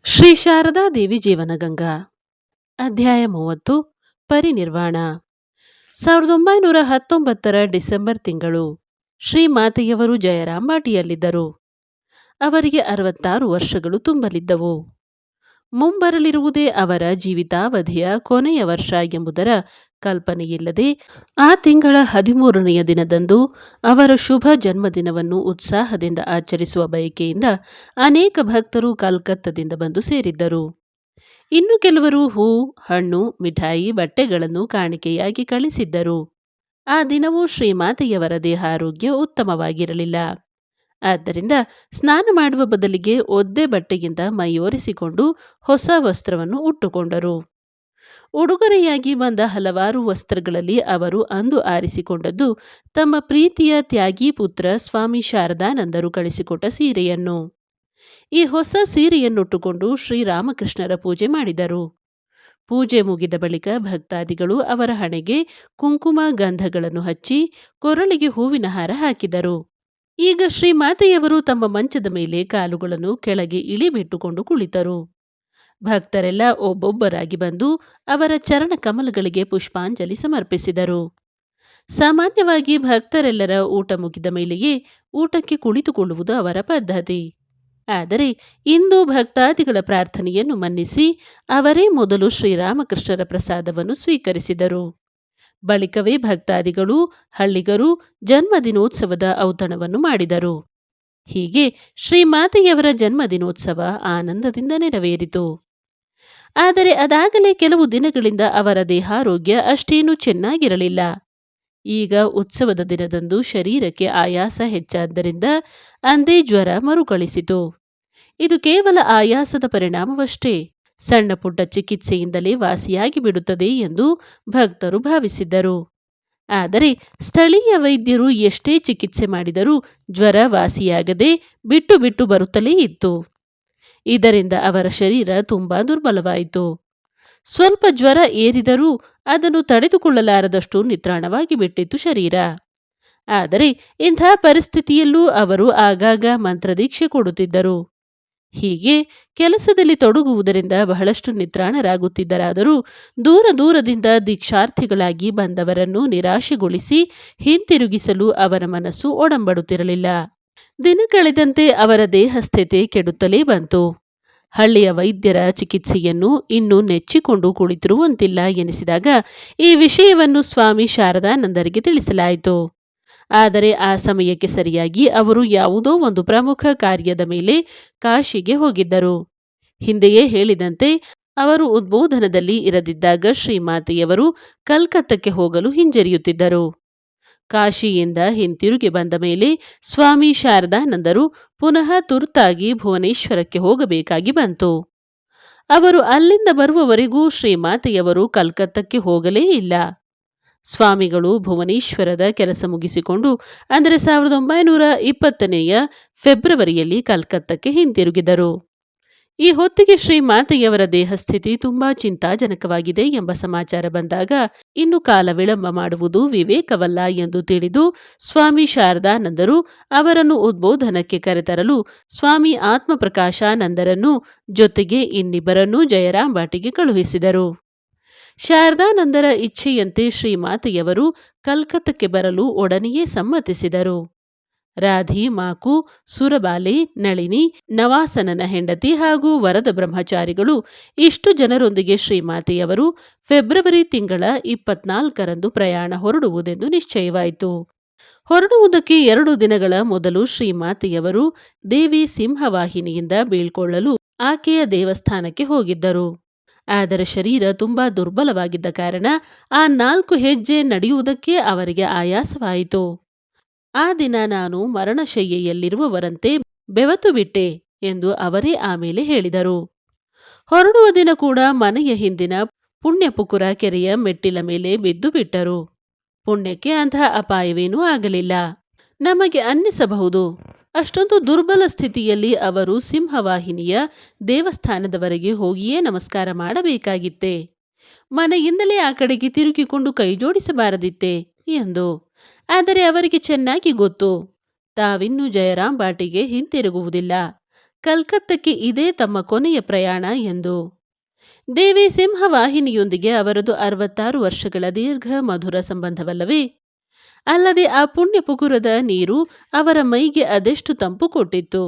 ಶ್ರೀ ಶಾರದಾ ದೇವಿ ಜೀವನಗಂಗಾ ಅಧ್ಯಾಯ 30 ಪರಿನಿರ್ವಾಣ 1919 ಡಿಸೆಂಬರ್ ತಿಂಗಳು ಶ್ರೀಮಾತೆಯವರು ಜಯರಾಂಬಾಟಿಯಲ್ಲಿದ್ದರು. ಅವರಿಗೆ 66 ವರ್ಷಗಳು ತುಂಬಲಿದ್ದವು. ಮುಂಬರಲಿರುವುದೇ ಅವರ ಜೀವಿತಾವಧಿಯ ಕೊನೆಯ ವರ್ಷ ಎಂಬುದರ ಕಲ್ಪನೆಯಿಲ್ಲದೆ ಆ ತಿಂಗಳ 13ನೆಯ ದಿನದಂದು ಅವರ ಶುಭ ಜನ್ಮದಿನವನ್ನು ಉತ್ಸಾಹದಿಂದ ಆಚರಿಸುವ ಬಯಕೆಯಿಂದ ಅನೇಕ ಭಕ್ತರು ಕಲ್ಕತ್ತದಿಂದ ಬಂದು ಸೇರಿದ್ದರು. ಇನ್ನು ಕೆಲವರು ಹೂ, ಹಣ್ಣು, ಮಿಠಾಯಿ, ಬಟ್ಟೆಗಳನ್ನು ಕಾಣಿಕೆಯಾಗಿ ಕಳಿಸಿದ್ದರು. ಆ ದಿನವೂ ಶ್ರೀಮಾತೆಯವರ ದೇಹಾರೋಗ್ಯ ಉತ್ತಮವಾಗಿರಲಿಲ್ಲ. ಆದ್ದರಿಂದ ಸ್ನಾನ ಮಾಡುವ ಬದಲಿಗೆ ಒದ್ದೆ ಬಟ್ಟೆಯಿಂದ ಮೈಯೊರೆಸಿಕೊಂಡು ಹೊಸ ವಸ್ತ್ರವನ್ನು ಉಟ್ಟುಕೊಂಡರು. ಉಡುಗೊರೆಯಾಗಿ ಬಂದ ಹಲವಾರು ವಸ್ತ್ರಗಳಲ್ಲಿ ಅವರು ಅಂದು ಆರಿಸಿಕೊಂಡದ್ದು ತಮ್ಮ ಪ್ರೀತಿಯ ತ್ಯಾಗಿ ಪುತ್ರ ಸ್ವಾಮಿ ಶಾರದಾನಂದರು ಕಳಿಸಿಕೊಟ್ಟ ಸೀರೆಯನ್ನು. ಈ ಹೊಸ ಸೀರೆಯನ್ನುಟ್ಟುಕೊಂಡು ಶ್ರೀರಾಮಕೃಷ್ಣರ ಪೂಜೆ ಮಾಡಿದರು. ಪೂಜೆ ಮುಗಿದ ಬಳಿಕ ಭಕ್ತಾದಿಗಳು ಅವರ ಹಣೆಗೆ ಕುಂಕುಮ ಗಂಧಗಳನ್ನು ಹಚ್ಚಿ ಕೊರಳಿಗೆ ಹೂವಿನ ಹಾರ ಹಾಕಿದರು. ಈಗ ಶ್ರೀಮಾತೆಯವರು ತಮ್ಮ ಮಂಚದ ಮೇಲೆ ಕಾಲುಗಳನ್ನು ಕೆಳಗೆ ಇಳಿಬಿಟ್ಟುಕೊಂಡು ಕುಳಿತರು. ಭಕ್ತರೆಲ್ಲ ಒಬ್ಬೊಬ್ಬರಾಗಿ ಬಂದು ಅವರ ಚರಣ ಕಮಲಗಳಿಗೆ ಪುಷ್ಪಾಂಜಲಿ ಸಮರ್ಪಿಸಿದರು. ಸಾಮಾನ್ಯವಾಗಿ ಭಕ್ತರೆಲ್ಲರ ಊಟ ಮುಗಿದ ಮೇಲೆಯೇ ಊಟಕ್ಕೆ ಕುಳಿತುಕೊಳ್ಳುವುದು ಅವರ ಪದ್ಧತಿ. ಆದರೆ ಇಂದು ಭಕ್ತಾದಿಗಳ ಪ್ರಾರ್ಥನೆಯನ್ನು ಮನ್ನಿಸಿ ಅವರೇ ಮೊದಲು ಶ್ರೀರಾಮಕೃಷ್ಣರ ಪ್ರಸಾದವನ್ನು ಸ್ವೀಕರಿಸಿದರು. ಬಳಿಕವೇ ಭಕ್ತಾದಿಗಳು, ಹಳ್ಳಿಗರು ಜನ್ಮದಿನೋತ್ಸವದ ಔತಣವನ್ನು ಮಾಡಿದರು. ಹೀಗೆ ಶ್ರೀಮಾತೆಯವರ ಜನ್ಮದಿನೋತ್ಸವ ಆನಂದದಿಂದ ನೆರವೇರಿತು. ಆದರೆ ಅದಾಗಲೇ ಕೆಲವು ದಿನಗಳಿಂದ ಅವರ ದೇಹಾರೋಗ್ಯ ಅಷ್ಟೇನೂ ಚೆನ್ನಾಗಿರಲಿಲ್ಲ. ಈಗ ಉತ್ಸವದ ದಿನದಂದು ಶರೀರಕ್ಕೆ ಆಯಾಸ ಹೆಚ್ಚಾದ್ದರಿಂದ ಅಂದೇ ಜ್ವರ ಮರುಕಳಿಸಿತು. ಇದು ಕೇವಲ ಆಯಾಸದ ಪರಿಣಾಮವಷ್ಟೇ, ಸಣ್ಣ ಪುಟ್ಟ ಚಿಕಿತ್ಸೆಯಿಂದಲೇ ವಾಸಿಯಾಗಿ ಬಿಡುತ್ತದೆ ಎಂದು ಭಕ್ತರು ಭಾವಿಸಿದ್ದರು. ಆದರೆ ಸ್ಥಳೀಯ ವೈದ್ಯರು ಎಷ್ಟೇ ಚಿಕಿತ್ಸೆ ಮಾಡಿದರೂ ಜ್ವರ ವಾಸಿಯಾಗದೆ ಬಿಟ್ಟು ಬಿಟ್ಟು ಬರುತ್ತಲೇ ಇತ್ತು. ಇದರಿಂದ ಅವರ ಶರೀರ ತುಂಬಾ ದುರ್ಬಲವಾಯಿತು. ಸ್ವಲ್ಪ ಜ್ವರ ಏರಿದರೂ ಅದನ್ನು ತಡೆದುಕೊಳ್ಳಲಾರದಷ್ಟು ನಿತ್ರಾಣವಾಗಿ ಬಿಟ್ಟಿತ್ತು ಶರೀರ. ಆದರೆ ಇಂಥ ಪರಿಸ್ಥಿತಿಯಲ್ಲೂ ಅವರು ಆಗಾಗ ಮಂತ್ರದೀಕ್ಷೆ ಕೊಡುತ್ತಿದ್ದರು. ಹೀಗೆ ಕೆಲಸದಲ್ಲಿ ತೊಡಗುವುದರಿಂದ ಬಹಳಷ್ಟು ನಿತ್ರಾಣರಾಗುತ್ತಿದ್ದರಾದರೂ ದೂರ ದೂರದಿಂದ ದೀಕ್ಷಾರ್ಥಿಗಳಾಗಿ ಬಂದವರನ್ನು ನಿರಾಶೆಗೊಳಿಸಿ ಹಿಂತಿರುಗಿಸಲು ಅವರ ಮನಸ್ಸು ಒಡಂಬಡುತ್ತಿರಲಿಲ್ಲ. ದಿನ ಕಳೆದಂತೆ ಅವರ ದೇಹಸ್ಥಿತಿ ಕೆಡುತ್ತಲೇ ಬಂತು. ಹಳ್ಳಿಯ ವೈದ್ಯರ ಚಿಕಿತ್ಸೆಯನ್ನು ಇನ್ನೂ ನೆಚ್ಚಿಕೊಂಡು ಕುಳಿತಿರುವಂತಿಲ್ಲ ಎನಿಸಿದಾಗ ಈ ವಿಷಯವನ್ನು ಸ್ವಾಮಿ ಶಾರದಾನಂದರಿಗೆ ತಿಳಿಸಲಾಯಿತು. ಆದರೆ ಆ ಸಮಯಕ್ಕೆ ಸರಿಯಾಗಿ ಅವರು ಯಾವುದೋ ಒಂದು ಪ್ರಮುಖ ಕಾರ್ಯದ ಮೇಲೆ ಕಾಶಿಗೆ ಹೋಗಿದ್ದರು. ಹಿಂದೆಯೇ ಹೇಳಿದಂತೆ ಅವರು ಉದ್ಬೋಧನದಲ್ಲಿ ಇರದಿದ್ದಾಗ ಶ್ರೀಮಾತೆಯವರು ಕಲ್ಕತ್ತಕ್ಕೆ ಹೋಗಲು ಹಿಂಜರಿಯುತ್ತಿದ್ದರು. ಕಾಶಿಯಿಂದ ಹಿಂತಿರುಗಿ ಬಂದ ಮೇಲೆ ಸ್ವಾಮಿ ಶಾರದಾನಂದರು ಪುನಃ ತುರ್ತಾಗಿ ಭುವನೇಶ್ವರಕ್ಕೆ ಹೋಗಬೇಕಾಗಿ ಬಂತು. ಅವರು ಅಲ್ಲಿಂದ ಬರುವವರೆಗೂ ಶ್ರೀಮಾತೆಯವರು ಕಲ್ಕತ್ತಕ್ಕೆ ಹೋಗಲೇ ಇಲ್ಲ. ಸ್ವಾಮಿಗಳು ಭುವನೇಶ್ವರದ ಕೆಲಸ ಮುಗಿಸಿಕೊಂಡು ಅಂದರೆ 1920ನೆಯ ಫೆಬ್ರವರಿಯಲ್ಲಿ ಕಲ್ಕತ್ತಕ್ಕೆ ಹಿಂತಿರುಗಿದರು. ಈ ಹೊತ್ತಿಗೆ ಶ್ರೀಮಾತೆಯವರ ದೇಹಸ್ಥಿತಿ ತುಂಬಾ ಚಿಂತಾಜನಕವಾಗಿದೆ ಎಂಬ ಸಮಾಚಾರ ಬಂದಾಗ ಇನ್ನು ಕಾಲ ವಿಳಂಬ ಮಾಡುವುದು ವಿವೇಕವಲ್ಲ ಎಂದು ತಿಳಿದು ಸ್ವಾಮಿ ಶಾರದಾನಂದರು ಅವರನ್ನು ಉದ್ಬೋಧನಕ್ಕೆ ಕರೆತರಲು ಸ್ವಾಮಿ ಆತ್ಮಪ್ರಕಾಶಾನಂದರನ್ನು ಜೊತೆಗೆ ಇನ್ನಿಬ್ಬರನ್ನೂ ಜಯರಾಂಬಾಟಿಗೆ ಕಳುಹಿಸಿದರು. ಶಾರದಾನಂದರ ಇಚ್ಛೆಯಂತೆ ಶ್ರೀಮಾತೆಯವರು ಕಲ್ಕತ್ತಕ್ಕೆ ಬರಲು ಒಡನೆಯೇ ಸಮ್ಮತಿಸಿದರು. ರಾಧಿ, ಮಾಕು, ಸುರಬಾಲೆ, ನಳಿನಿ, ನವಾಸನನ ಹೆಂಡತಿ ಹಾಗೂ ವರದ ಬ್ರಹ್ಮಚಾರಿಗಳು ಇಷ್ಟು ಜನರೊಂದಿಗೆ ಶ್ರೀಮಾತೆಯವರು ಫೆಬ್ರವರಿ ತಿಂಗಳ 24ರಂದು ಪ್ರಯಾಣ ಹೊರಡುವುದೆಂದು ನಿಶ್ಚಯವಾಯಿತು. ಹೊರಡುವುದಕ್ಕೆ 2 ದಿನಗಳ ಮೊದಲು ಶ್ರೀಮಾತೆಯವರು ದೇವಿ ಸಿಂಹವಾಹಿನಿಯಿಂದ ಬೀಳ್ಕೊಳ್ಳಲು ಆಕೆಯ ದೇವಸ್ಥಾನಕ್ಕೆ ಹೋಗಿದ್ದರು. ಆದರೆ ಶರೀರ ತುಂಬಾ ದುರ್ಬಲವಾಗಿದ್ದ ಕಾರಣ ಆ 4 ಹೆಜ್ಜೆ ನಡೆಯುವುದಕ್ಕೆ ಅವರಿಗೆ ಆಯಾಸವಾಯಿತು. ಆ ದಿನ ನಾನು ಮರಣಶಯ್ಯೆಯಲ್ಲಿರುವವರಂತೆ ಬೆವತು ಬಿಟ್ಟೆ ಎಂದು ಅವರೇ ಆಮೇಲೆ ಹೇಳಿದರು. ಹೊರಡುವ ದಿನ ಕೂಡ ಮನೆಯ ಹಿಂದಿನ ಪುಣ್ಯಪುಕುರ ಕೆರೆಯ ಮೆಟ್ಟಿಲ ಮೇಲೆ ಬಿದ್ದು ಬಿಟ್ಟರು. ಪುಣ್ಯಕ್ಕೆ ಅಂತಹ ಅಪಾಯವೇನೂ ಆಗಲಿಲ್ಲ. ನಮಗೆ ಅನ್ನಿಸಬಹುದು, ಅಷ್ಟೊಂದು ದುರ್ಬಲ ಸ್ಥಿತಿಯಲ್ಲಿ ಅವರು ಸಿಂಹವಾಹಿನಿಯ ದೇವಸ್ಥಾನದವರೆಗೆ ಹೋಗಿಯೇ ನಮಸ್ಕಾರ ಮಾಡಬೇಕಾಗಿತ್ತೆ, ಮನೆಯಿಂದಲೇ ಆ ಕಡೆಗೆ ತಿರುಗಿಕೊಂಡು ಕೈಜೋಡಿಸಬಾರದಿತ್ತೆ ಎಂದು. ಆದರೆ ಅವರಿಗೆ ಚೆನ್ನಾಗಿ ಗೊತ್ತು, ತಾವಿನ್ನೂ ಜಯರಾಂಬಾಟಿಗೆ ಹಿಂತಿರುಗುವುದಿಲ್ಲ. ಕಲ್ಕತ್ತಕ್ಕೆ ಇದೇ ತಮ್ಮ ಕೊನೆಯ ಪ್ರಯಾಣ ಎಂದು. ದೇವಿ ಸಿಂಹವಾಹಿನಿಯೊಂದಿಗೆ ಅವರದು 66 ವರ್ಷಗಳ ದೀರ್ಘ ಮಧುರ ಸಂಬಂಧವಲ್ಲವೇ? ಅಲ್ಲದೆ ಆ ಪುಣ್ಯ ಪುಕುರದ ನೀರು ಅವರ ಮೈಗೆ ಅದೆಷ್ಟು ತಂಪು ಕೊಟ್ಟಿತ್ತು.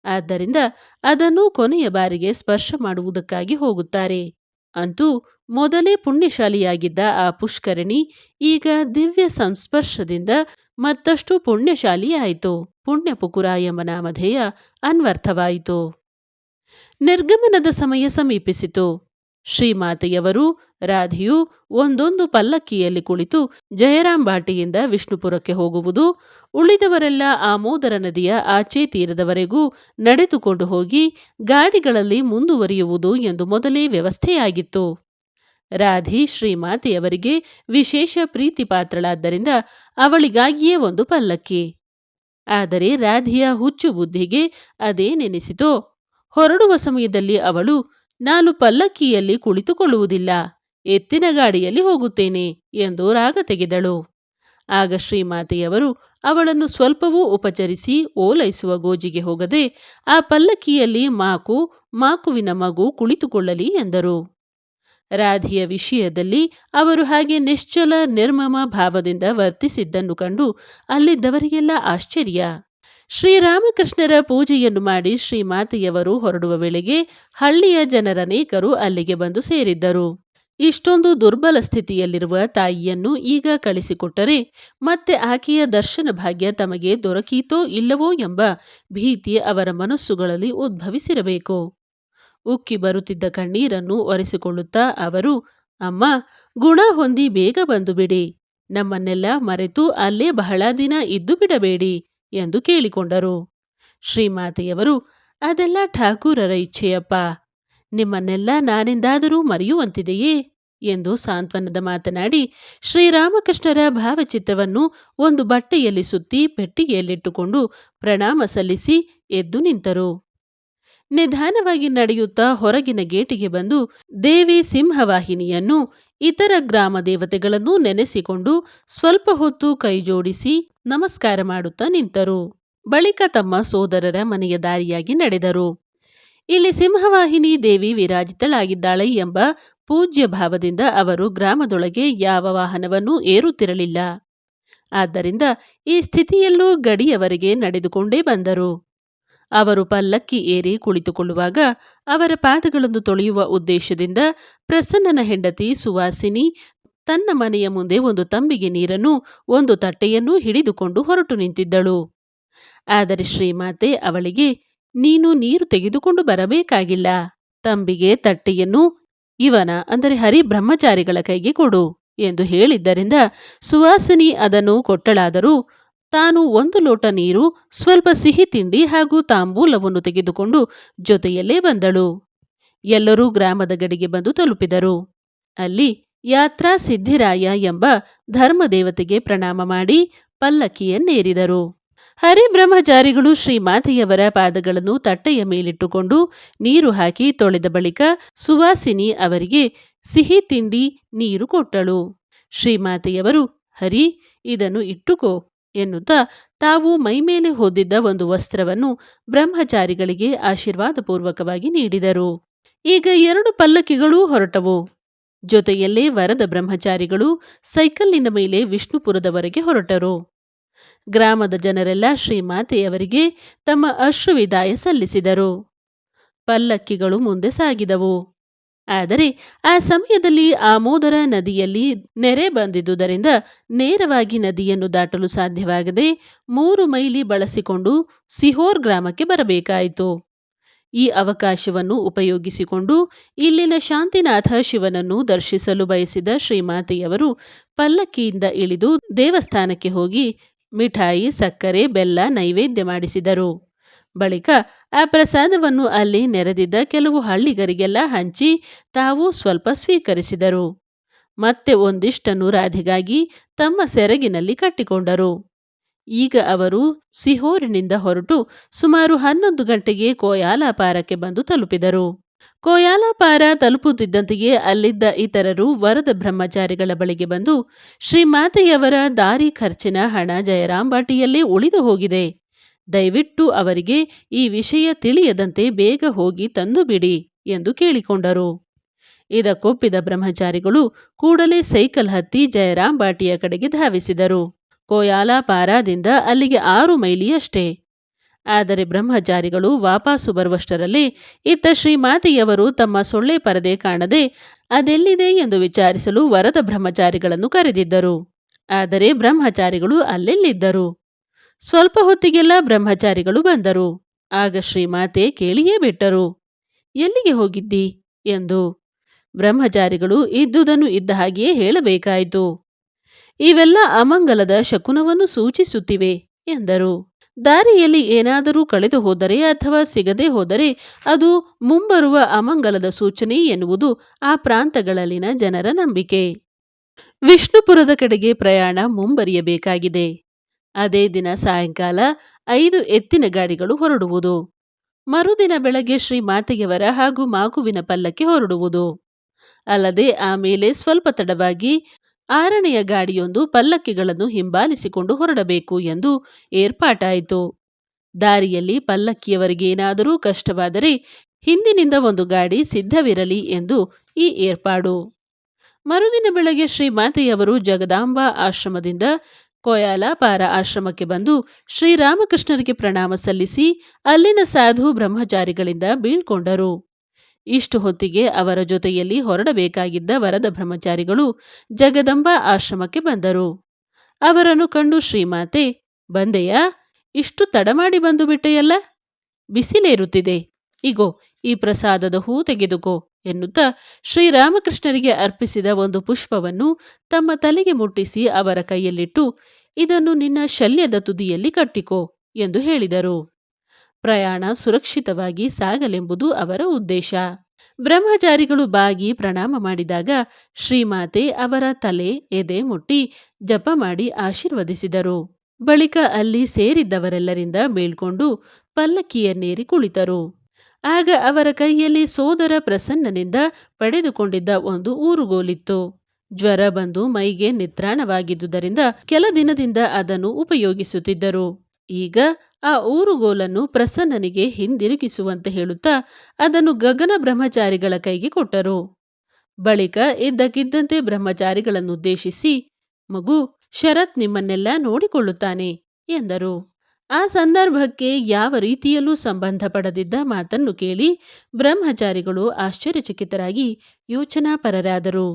ಆದ್ದರಿಂದ ಅದನ್ನು ಕೊನೆಯ ಬಾರಿಗೆ ಸ್ಪರ್ಶ ಮಾಡುವುದಕ್ಕಾಗಿ ಹೋಗುತ್ತಾರೆ. ಅಂತೂ ಮೊದಲೇ ಪುಣ್ಯಶಾಲಿಯಾಗಿದ್ದ ಆ ಪುಷ್ಕರಣಿ ಈಗ ದಿವ್ಯ ಸಂಸ್ಪರ್ಶದಿಂದ ಮತ್ತಷ್ಟು ಪುಣ್ಯಶಾಲಿಯಾಯಿತು. ಪುಣ್ಯ ಪುಕುರ ಎಂಬ ನಾಮಧೇಯ ಅನ್ವರ್ಥವಾಯಿತು. ನಿರ್ಗಮನದ ಸಮಯ ಸಮೀಪಿಸಿತು. ಶ್ರೀಮಾತೆಯವರು ರಾಧೆಯು ಒಂದೊಂದು ಪಲ್ಲಕ್ಕಿಯಲ್ಲಿ ಕುಳಿತು ಜಯರಾಂಬಾಟಿಯಿಂದ ವಿಷ್ಣುಪುರಕ್ಕೆ ಹೋಗುವುದು, ಉಳಿದವರೆಲ್ಲ ಆಮೋದರ ನದಿಯ ಆಚೆ ತೀರದವರೆಗೂ ನಡೆದುಕೊಂಡು ಹೋಗಿ ಗಾಡಿಗಳಲ್ಲಿ ಮುಂದುವರಿಯುವುದು ಎಂದು ಮೊದಲೇ ವ್ಯವಸ್ಥೆಯಾಗಿತ್ತು. ರಾಧಿ ಶ್ರೀಮಾತೆಯವರಿಗೆ ವಿಶೇಷ ಪ್ರೀತಿ ಪಾತ್ರಳಾದ್ದರಿಂದ ಅವಳಿಗಾಗಿಯೇ ಒಂದು ಪಲ್ಲಕ್ಕಿ. ಆದರೆ ರಾಧಿಯ ಹುಚ್ಚು ಬುದ್ಧಿಗೆ ಅದೇನೆನಿಸಿತೋ, ಹೊರಡುವ ಸಮಯದಲ್ಲಿ ಅವಳು ನಾನು ಪಲ್ಲಕ್ಕಿಯಲ್ಲಿ ಕುಳಿತುಕೊಳ್ಳುವುದಿಲ್ಲ, ಎತ್ತಿನ ಗಾಡಿಯಲ್ಲಿ ಹೋಗುತ್ತೇನೆ ಎಂದು ರಾಗ ತೆಗೆದಳು. ಆಗ ಶ್ರೀಮಾತೆಯವರು ಅವಳನ್ನು ಸ್ವಲ್ಪವೂ ಉಪಚರಿಸಿ ಓಲೈಸುವ ಗೋಜಿಗೆ ಹೋಗದೆ ಆ ಪಲ್ಲಕ್ಕಿಯಲ್ಲಿ ಮಾಕುವಿನ ಮಗು ಕುಳಿತುಕೊಳ್ಳಲಿ ಎಂದರು. ರಾಧಿಯ ವಿಷಯದಲ್ಲಿ ಅವರು ಹಾಗೆ ನಿಶ್ಚಲ ನಿರ್ಮಮ ಭಾವದಿಂದ ವರ್ತಿಸಿದ್ದನ್ನು ಕಂಡು ಅಲ್ಲಿದ್ದವರಿಗೆಲ್ಲ ಆಶ್ಚರ್ಯ. ಶ್ರೀರಾಮಕೃಷ್ಣರ ಪೂಜೆಯನ್ನು ಮಾಡಿ ಶ್ರೀಮಾತೆಯವರು ಹೊರಡುವ ವೇಳೆಗೆ ಹಳ್ಳಿಯ ಜನರನೇಕರು ಅಲ್ಲಿಗೆ ಬಂದು ಸೇರಿದ್ದರು. ಇಷ್ಟೊಂದು ದುರ್ಬಲ ಸ್ಥಿತಿಯಲ್ಲಿರುವ ತಾಯಿಯನ್ನು ಈಗ ಕಳಿಸಿಕೊಟ್ಟರೆ ಮತ್ತೆ ಆಕೆಯ ದರ್ಶನ ಭಾಗ್ಯ ತಮಗೆ ದೊರಕೀತೋ ಇಲ್ಲವೋ ಎಂಬ ಭೀತಿ ಅವರ ಮನಸ್ಸುಗಳಲ್ಲಿ ಉದ್ಭವಿಸಿರಬೇಕು. ಉಕ್ಕಿ ಬರುತ್ತಿದ್ದ ಕಣ್ಣೀರನ್ನು ಒರೆಸಿಕೊಳ್ಳುತ್ತಾ ಅವರು, ಅಮ್ಮ, ಗುಣ ಹೊಂದಿ ಬೇಗ ಬಂದು ಬಿಡಿ, ನಮ್ಮನ್ನೆಲ್ಲ ಮರೆತು ಅಲ್ಲೇ ಬಹಳ ದಿನ ಇದ್ದು ಬಿಡಬೇಡಿ ಎಂದು ಕೇಳಿಕೊಂಡರು. ಶ್ರೀಮಾತೆಯವರು, ಅದೆಲ್ಲ ಠಾಕೂರರ ಇಚ್ಛೆಯಪ್ಪ, ನಿಮ್ಮನ್ನೆಲ್ಲ ನಾನೆಂದಾದರೂ ಮರೆಯುವಂತಿದೆಯೇ ಎಂದು ಸಾಂತ್ವನದ ಮಾತನಾಡಿ ಶ್ರೀರಾಮಕೃಷ್ಣರ ಭಾವಚಿತ್ರವನ್ನು ಒಂದು ಬಟ್ಟೆಯಲ್ಲಿ ಸುತ್ತಿ ಪೆಟ್ಟಿಗೆಯಲ್ಲಿಟ್ಟುಕೊಂಡು ಪ್ರಣಾಮ ಸಲ್ಲಿಸಿ ಎದ್ದು ನಿಂತರು. ನಿಧಾನವಾಗಿ ನಡೆಯುತ್ತಾ ಹೊರಗಿನ ಗೇಟಿಗೆ ಬಂದು ದೇವಿ ಸಿಂಹವಾಹಿನಿಯನ್ನು ಇತರ ಗ್ರಾಮ ದೇವತೆಗಳನ್ನೂ ನೆನೆಸಿಕೊಂಡು ಸ್ವಲ್ಪ ಹೊತ್ತು ಕೈಜೋಡಿಸಿ ನಮಸ್ಕಾರ ಮಾಡುತ್ತಾ ನಿಂತರು. ಬಳಿಕ ತಮ್ಮ ಸೋದರರ ಮನೆಯ ದಾರಿಯಾಗಿ ನಡೆದರು. ಇಲ್ಲಿ ಸಿಂಹವಾಹಿನಿ ದೇವಿ ವಿರಾಜಿತಳಾಗಿದ್ದಾಳೆ ಎಂಬ ಪೂಜ್ಯ ಭಾವದಿಂದ ಅವರು ಗ್ರಾಮದೊಳಗೆ ಯಾವ ವಾಹನವನ್ನೂ ಏರುತ್ತಿರಲಿಲ್ಲ. ಆದ್ದರಿಂದ ಈ ಸ್ಥಿತಿಯಲ್ಲೂ ಗಡಿಯವರೆಗೆ ನಡೆದುಕೊಂಡೇ ಬಂದರು. ಅವರು ಪಲ್ಲಕ್ಕಿ ಏರಿ ಕುಳಿತುಕೊಳ್ಳುವಾಗ ಅವರ ಪಾದಗಳನ್ನು ತೊಳೆಯುವ ಉದ್ದೇಶದಿಂದ ಪ್ರಸನ್ನನ ಹೆಂಡತಿ ಸುವಾಸಿನಿ ತನ್ನ ಮನೆಯ ಮುಂದೆ ಒಂದು ತಂಬಿಗೆ ನೀರನ್ನು ಒಂದು ತಟ್ಟೆಯನ್ನೂ ಹಿಡಿದುಕೊಂಡು ಹೊರಟು ನಿಂತಿದ್ದಳು. ಆದರೆ ಶ್ರೀಮಾತೆ ಅವಳಿಗೆ, ನೀನು ನೀರು ತೆಗೆದುಕೊಂಡು ಬರಬೇಕಾಗಿಲ್ಲ, ತಂಬಿಗೆ ತಟ್ಟೆಯನ್ನು ಇವನ ಅಂದರೆ ಹರಿಬ್ರಹ್ಮಚಾರಿಗಳ ಕೈಗೆ ಕೊಡು ಎಂದು ಹೇಳಿದ್ದರಿಂದ ಸುವಾಸಿನಿ ಅದನ್ನು ಕೊಟ್ಟಳಾದರೂ ತಾನು ಒಂದು ಲೋಟ ನೀರು, ಸ್ವಲ್ಪ ಸಿಹಿ ತಿಂಡಿ ಹಾಗೂ ತಾಂಬೂಲವನ್ನು ತೆಗೆದುಕೊಂಡು ಜೊತೆಯಲ್ಲೇ ಬಂದಳು. ಎಲ್ಲರೂ ಗ್ರಾಮದ ಗಡಿಗೆ ಬಂದು ತಲುಪಿದರು. ಅಲ್ಲಿ ಯಾತ್ರಾ ಸಿದ್ಧಿರಾಯ ಎಂಬ ಧರ್ಮದೇವತೆಗೆ ಪ್ರಣಾಮ ಮಾಡಿ ಪಲ್ಲಕ್ಕಿಯನ್ನೇರಿದರು. ಹರಿಬ್ರಹ್ಮಚಾರಿಗಳು ಶ್ರೀಮಾತೆಯವರ ಪಾದಗಳನ್ನು ತಟ್ಟೆಯ ಮೇಲಿಟ್ಟುಕೊಂಡು ನೀರು ಹಾಕಿ ತೊಳೆದ ಬಳಿಕ ಸುವಾಸಿನಿ ಅವರಿಗೆ ಸಿಹಿ ತಿಂಡಿ ನೀರು ಕೊಟ್ಟಳು. ಶ್ರೀಮಾತೆಯವರು, ಹರಿ, ಇದನ್ನು ಇಟ್ಟುಕೋ ಎನ್ನುತ್ತಾ ತಾವು ಮೈಮೇಲೆ ಹೊದ್ದಿದ್ದ ಒಂದು ವಸ್ತ್ರವನ್ನು ಬ್ರಹ್ಮಚಾರಿಗಳಿಗೆ ಆಶೀರ್ವಾದಪೂರ್ವಕವಾಗಿ ನೀಡಿದರು. ಈಗ 2 ಪಲ್ಲಕ್ಕಿಗಳೂ ಹೊರಟವು. ಜೊತೆಯಲ್ಲೇ ವರದ ಬ್ರಹ್ಮಚಾರಿಗಳು ಸೈಕಲ್ಲಿನ ಮೇಲೆ ವಿಷ್ಣುಪುರದವರೆಗೆ ಹೊರಟರು. ಗ್ರಾಮದ ಜನರೆಲ್ಲ ಶ್ರೀಮಾತೆಯವರಿಗೆ ತಮ್ಮ ಅಶ್ರುವಿದಾಯ ಸಲ್ಲಿಸಿದರು. ಪಲ್ಲಕ್ಕಿಗಳು ಮುಂದೆ ಸಾಗಿದವು. ಆದರೆ ಆ ಸಮಯದಲ್ಲಿ ಆಮೋದರ ನದಿಯಲ್ಲಿ ನೆರೆ ಬಂದಿದ್ದುದರಿಂದ ನೇರವಾಗಿ ನದಿಯನ್ನು ದಾಟಲು ಸಾಧ್ಯವಾಗದೆ 3 ಮೈಲಿ ಬಳಸಿಕೊಂಡು ಸಿಹೋರ್ ಗ್ರಾಮಕ್ಕೆ ಬರಬೇಕಾಯಿತು. ಈ ಅವಕಾಶವನ್ನು ಉಪಯೋಗಿಸಿಕೊಂಡು ಇಲ್ಲಿನ ಶಾಂತಿನಾಥ ಶಿವನನ್ನು ದರ್ಶಿಸಲು ಬಯಸಿದ ಶ್ರೀಮಾತೆಯವರು ಪಲ್ಲಕ್ಕಿಯಿಂದ ಇಳಿದು ದೇವಸ್ಥಾನಕ್ಕೆ ಹೋಗಿ ಮಿಠಾಯಿ, ಸಕ್ಕರೆ, ಬೆಲ್ಲ ನೈವೇದ್ಯ ಮಾಡಿಸಿದರು. ಬಳಿಕ ಆ ಪ್ರಸಾದವನ್ನು ಅಲ್ಲಿ ನೆರೆದಿದ್ದ ಕೆಲವು ಹಳ್ಳಿಗರಿಗೆಲ್ಲ ಹಂಚಿ ತಾವು ಸ್ವಲ್ಪ ಸ್ವೀಕರಿಸಿದರು. ಮತ್ತೆ ಒಂದಿಷ್ಟನ್ನು ರಾಧೆಗಾಗಿ ತಮ್ಮ ಸೆರಗಿನಲ್ಲಿ ಕಟ್ಟಿಕೊಂಡರು. ಈಗ ಅವರು ಸಿಹೋರಿನಿಂದ ಹೊರಟು ಸುಮಾರು 11 ಗಂಟೆಗೆ ಕೋಯಾಲಪಾರಕ್ಕೆ ಬಂದು ತಲುಪಿದರು. ಕೋಯಾಲಪಾರ ತಲುಪುತ್ತಿದ್ದಂತೆಯೇ ಅಲ್ಲಿದ್ದ ಇತರರು ವರದ ಬ್ರಹ್ಮಚಾರಿಗಳ ಬಳಿಗೆ ಬಂದು, ಶ್ರೀಮಾತೆಯವರ ದಾರಿ ಖರ್ಚಿನ ಹಣ ಜಯರಾಂಬಾಟಿಯಲ್ಲೇ ಉಳಿದು ಹೋಗಿದೆ, ದಯವಿಟ್ಟು ಅವರಿಗೆ ಈ ವಿಷಯ ತಿಳಿಯದಂತೆ ಬೇಗ ಹೋಗಿ ತಂದು ಬಿಡಿ ಎಂದು ಕೇಳಿಕೊಂಡರು. ಇದಕ್ಕೊಪ್ಪಿದ ಬ್ರಹ್ಮಚಾರಿಗಳು ಕೂಡಲೇ ಸೈಕಲ್ ಹತ್ತಿ ಜಯರಾಮ್ ಬಾಟಿಯ ಕಡೆಗೆ ಧಾವಿಸಿದರು. ಕೋಯಾಲಪಾರಾದಿಂದ ಅಲ್ಲಿಗೆ 6 ಮೈಲಿಯಷ್ಟೇ. ಆದರೆ ಬ್ರಹ್ಮಚಾರಿಗಳು ವಾಪಸ್ಸು ಬರುವಷ್ಟರಲ್ಲಿ ಇತ್ತ ಶ್ರೀಮಾತೆಯವರು ತಮ್ಮ ಸೊಳ್ಳೆ ಪರದೆ ಕಾಣದೆ ಅದೆಲ್ಲಿದೆ ಎಂದು ವಿಚಾರಿಸಲು ವರದ ಬ್ರಹ್ಮಚಾರಿಗಳನ್ನು ಕರೆದಿದ್ದರು. ಆದರೆ ಬ್ರಹ್ಮಚಾರಿಗಳು ಅಲ್ಲೆಲ್ಲಿದ್ದರು? ಸ್ವಲ್ಪ ಹೊತ್ತಿಗೆಲ್ಲ ಬ್ರಹ್ಮಚಾರಿಗಳು ಬಂದರು. ಆಗ ಶ್ರೀಮಾತೆ ಕೇಳಿಯೇ ಬಿಟ್ಟರು, ಎಲ್ಲಿಗೆ ಹೋಗಿದ್ದಿ ಎಂದು. ಬ್ರಹ್ಮಚಾರಿಗಳು ಇದ್ದುದನ್ನು ಇದ್ದ ಹಾಗೆಯೇ ಹೇಳಬೇಕಾಯಿತು. ಇವೆಲ್ಲ ಅಮಂಗಲದ ಶಕುನವನ್ನು ಸೂಚಿಸುತ್ತಿವೆ ಎಂದರು. ದಾರಿಯಲ್ಲಿ ಏನಾದರೂ ಕಳೆದು ಹೋದರೆ ಅಥವಾ ಸಿಗದೆ ಹೋದರೆ ಅದು ಮುಂಬರುವ ಅಮಂಗಲದ ಸೂಚನೆ ಎನ್ನುವುದು ಆ ಪ್ರಾಂತಗಳಲ್ಲಿನ ಜನರ ನಂಬಿಕೆ. ವಿಷ್ಣುಪುರದ ಕಡೆಗೆ ಪ್ರಯಾಣ ಮುಂಬರಿಯಬೇಕಾಗಿದೆ. ಅದೇ ದಿನ ಸಾಯಂಕಾಲ 5 ಎತ್ತಿನ ಗಾಡಿಗಳು ಹೊರಡುವುದು. ಮರುದಿನ ಬೆಳಗ್ಗೆ ಶ್ರೀಮಾತೆಯವರ ಹಾಗೂ ಮಾಗುವಿನ ಪಲ್ಲಕ್ಕಿ ಹೊರಡುವುದು. ಅಲ್ಲದೆ ಆಮೇಲೆ ಸ್ವಲ್ಪ ತಡವಾಗಿ 6ನೆಯ ಗಾಡಿಯೊಂದು ಪಲ್ಲಕ್ಕಿಗಳನ್ನು ಹಿಂಬಾಲಿಸಿಕೊಂಡು ಹೊರಡಬೇಕು ಎಂದು ಏರ್ಪಾಟಾಯಿತು. ದಾರಿಯಲ್ಲಿ ಪಲ್ಲಕ್ಕಿಯವರಿಗೇನಾದರೂ ಕಷ್ಟವಾದರೆ ಹಿಂದಿನಿಂದ ಒಂದು ಗಾಡಿ ಸಿದ್ಧವಿರಲಿ ಎಂದು ಈ ಏರ್ಪಾಡು. ಮರುದಿನ ಬೆಳಗ್ಗೆ ಶ್ರೀಮಾತೆಯವರು ಜಗದಾಂಬಾ ಆಶ್ರಮದಿಂದ ಕೋಯಾಲಪಾರ ಆಶ್ರಮಕ್ಕೆ ಬಂದು ಶ್ರೀರಾಮಕೃಷ್ಣರಿಗೆ ಪ್ರಣಾಮ ಸಲ್ಲಿಸಿ ಅಲ್ಲಿನ ಸಾಧು ಬ್ರಹ್ಮಚಾರಿಗಳಿಂದ ಬೀಳ್ಕೊಂಡರು. ಇಷ್ಟು ಹೊತ್ತಿಗೆ ಅವರ ಜೊತೆಯಲ್ಲಿ ಹೊರಡಬೇಕಾಗಿದ್ದ ವರದ ಬ್ರಹ್ಮಚಾರಿಗಳು ಜಗದಂಬಾ ಆಶ್ರಮಕ್ಕೆ ಬಂದರು. ಅವರನ್ನು ಕಂಡು ಶ್ರೀಮಾತೆ, ಬಂದೆಯಾ? ಇಷ್ಟು ತಡ ಮಾಡಿ ಬಂದು ಬಿಟ್ಟೆಯಲ್ಲ? ಬಿಸಿಲೇರುತ್ತಿದೆ, ಇಗೋ ಈ ಪ್ರಸಾದದ ಹೂ ತೆಗೆದುಕೋ ಎನ್ನುತ್ತಾ ಶ್ರೀರಾಮಕೃಷ್ಣರಿಗೆ ಅರ್ಪಿಸಿದ ಒಂದು ಪುಷ್ಪವನ್ನು ತಮ್ಮ ತಲೆಗೆ ಮುಟ್ಟಿಸಿ ಅವರ ಕೈಯಲ್ಲಿಟ್ಟು, ಇದನ್ನು ನಿನ್ನ ಶಲ್ಯದ ತುದಿಯಲ್ಲಿ ಕಟ್ಟಿಕೋ ಎಂದು ಹೇಳಿದರು. ಪ್ರಯಾಣ ಸುರಕ್ಷಿತವಾಗಿ ಸಾಗಲೆಂಬುದು ಅವರ ಉದ್ದೇಶ. ಬ್ರಹ್ಮಚಾರಿಗಳು ಬಾಗಿ ಪ್ರಣಾಮ ಮಾಡಿದಾಗ ಶ್ರೀಮಾತೆ ಅವರ ತಲೆ ಎದೆ ಮುಟ್ಟಿ ಜಪ ಮಾಡಿ ಆಶೀರ್ವದಿಸಿದರು. ಬಳಿಕ ಅಲ್ಲಿ ಸೇರಿದ್ದವರೆಲ್ಲರಿಂದ ಬೀಳ್ಕೊಂಡು ಪಲ್ಲಕ್ಕಿಯನ್ನೇರಿ ಕುಳಿತರು. ಆಗ ಅವರ ಕೈಯಲ್ಲಿ ಸೋದರ ಪ್ರಸನ್ನನಿಂದ ಪಡೆದುಕೊಂಡಿದ್ದ ಒಂದು ಊರುಗೋಲಿತ್ತು. ಜ್ವರ ಬಂದು ಮೈಗೆ ನಿತ್ರಾಣವಾಗಿದ್ದುದರಿಂದ ಕೆಲ ದಿನದಿಂದ ಅದನ್ನು ಉಪಯೋಗಿಸುತ್ತಿದ್ದರು. ಈಗ ಆ ಊರುಗೋಲನ್ನು ಪ್ರಸನ್ನನಿಗೆ ಹಿಂದಿರುಗಿಸುವಂತೆ ಹೇಳುತ್ತಾ ಅದನ್ನು ಗಗನ ಬ್ರಹ್ಮಚಾರಿಗಳ ಕೈಗೆ ಕೊಟ್ಟರು. ಬಳಿಕ ಇದ್ದಕ್ಕಿದ್ದಂತೆ ಬ್ರಹ್ಮಚಾರಿಗಳನ್ನುದ್ದೇಶಿಸಿ, ಮಗು, ಶರತ್ ನಿಮ್ಮನ್ನೆಲ್ಲ ನೋಡಿಕೊಳ್ಳುತ್ತಾನೆ ಎಂದರು. ಆ ಸಂದರ್ಭಕ್ಕೆ ಯಾವ ರೀತಿಯಲ್ಲೂ ಸಂಬಂಧ ಪಡದಿದ್ದ ಮಾತನ್ನು ಕೇಳಿ ಬ್ರಹ್ಮಚಾರಿಗಳು ಆಶ್ಚರ್ಯಚಕಿತರಾಗಿ ಯೋಚನಾಪರರಾದರು.